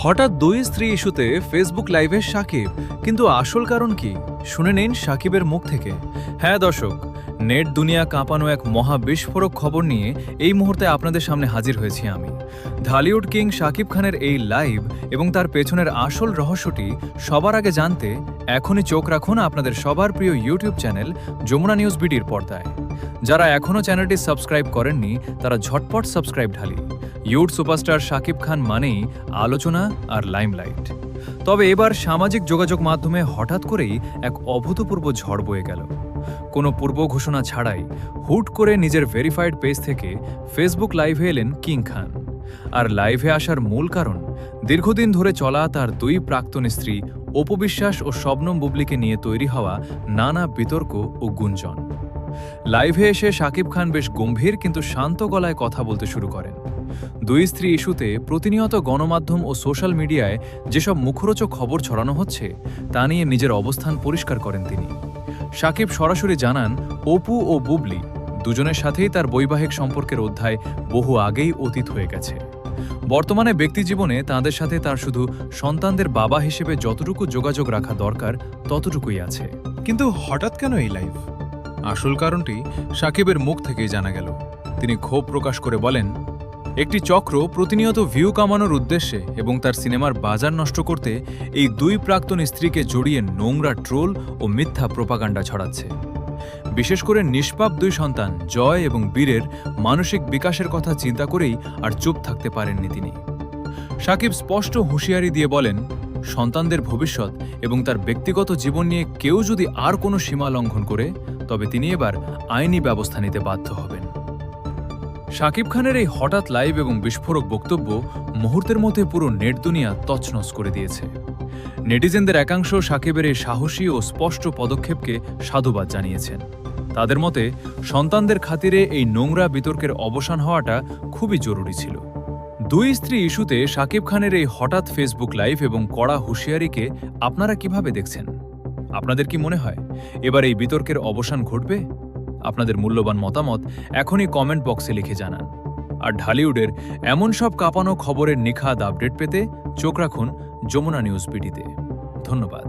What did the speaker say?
হঠাৎ দুই স্ত্রী ইস্যুতে ফেসবুক লাইভে সাকিব, কিন্তু আসল কারণ কি? শুনে নিন সাকিবের মুখ থেকে। হ্যাঁ দর্শক, নেট দুনিয়া কাঁপানো এক মহা বিস্ফোরক খবর নিয়ে এই মুহূর্তে আপনাদের সামনে হাজির হয়েছি আমি। ঢালিউড কিং সাকিব খানের এই লাইভ এবং তার পেছনের আসল রহস্যটি সবার আগে জানতে এখনই চোখ রাখুন আপনাদের সবার প্রিয় ইউটিউব চ্যানেল যমুনা নিউজ বিডির পর্দায়। যারা এখনও চ্যানেলটি সাবস্ক্রাইব করেননি তারা ঝটপট সাবস্ক্রাইব ঢালি। ইউট সুপারস্টার সাকিব খান মানেই আলোচনা আর লাইমলাইট। তবে এবার সামাজিক যোগাযোগ মাধ্যমে হঠাৎ করেই এক অভূতপূর্ব ঝড় বয়ে গেল। কোনো পূর্ব ঘোষণা ছাড়াই হুট করে নিজের ভেরিফাইড পেজ থেকে ফেসবুক লাইভে এলেন কিং খান। আর লাইভে আসার মূল কারণ দীর্ঘদিন ধরে চলা তার দুই প্রাক্তন স্ত্রী অপু বিশ্বাস ও শবনম বুবলিকে নিয়ে তৈরি হওয়া নানা বিতর্ক ও গুঞ্জন। লাইভে এসে সাকিব খান বেশ গম্ভীর কিন্তু শান্ত গলায় কথা বলতে শুরু করেন। দুই স্ত্রী ইস্যুতে প্রতিনিয়ত গণমাধ্যম ও সোশ্যাল মিডিয়ায় যেসব মুখরোচক খবর ছড়ানো হচ্ছে তা নিয়ে নিজের অবস্থান পরিষ্কার করেন তিনি। সাকিব সরাসরি জানান, অপু ও বুবলি দুজনের সাথেই তার বৈবাহিক সম্পর্কের অধ্যায় বহু আগেই অতীত হয়ে গেছে। বর্তমানে ব্যক্তিজীবনে তাঁদের সাথে তার শুধু সন্তানদের বাবা হিসেবে যতটুকু যোগাযোগ রাখা দরকার ততটুকুই আছে। কিন্তু হঠাৎ কেন এই লাইভ? আসল কারণটি সাকিবের মুখ থেকেই জানা গেল। তিনি ক্ষোভ প্রকাশ করে বলেন, একটি চক্র প্রতিনিয়ত ভিউ কামানোর উদ্দেশ্যে এবং তার সিনেমার বাজার নষ্ট করতে এই দুই প্রাক্তন স্ত্রীকে জড়িয়ে নোংরা ট্রোল ও মিথ্যা প্রোপাগান্ডা ছড়াচ্ছে। বিশেষ করে নিষ্পাপ দুই সন্তান জয় এবং বীরের মানসিক বিকাশের কথা চিন্তা করেই আর চুপ থাকতে পারেননি তিনি। সাকিব স্পষ্ট হুঁশিয়ারি দিয়ে বলেন, সন্তানদের ভবিষ্যৎ এবং তার ব্যক্তিগত জীবন নিয়ে কেউ যদি আর কোনো সীমা লঙ্ঘন করে তবে তিনি এবার আইনি ব্যবস্থা নিতে বাধ্য হবেন। সাকিব খানের এই হঠাৎ লাইভ এবং বিস্ফোরক বক্তব্য মুহূর্তের মধ্যে পুরো নেট দুনিয়া তছনছ করে দিয়েছে। নেটিজেনদের একাংশ সাকিবের এই সাহসী ও স্পষ্ট পদক্ষেপকে সাধুবাদ জানিয়েছেন। তাদের মতে সন্তানদের খাতিরে এই নোংরা বিতর্কের অবসান হওয়াটা খুবই জরুরি ছিল। দুই স্ত্রী ইস্যুতে সাকিব খানের এই হঠাৎ ফেসবুক লাইভ এবং কড়া হুঁশিয়ারিকে আপনারা কিভাবে দেখছেন? আপনাদের কি মনে হয় এবার এই বিতর্কের অবসান ঘটবে? আপনাদের মূল্যবান মতামত এখনই কমেন্ট বক্সে লিখে জানান। আর ঢালিউডের এমন সব কাঁপানো খবরের নিখাদ আপডেট পেতে চোখ রাখুন যমুনা নিউজ বিডিতে। ধন্যবাদ।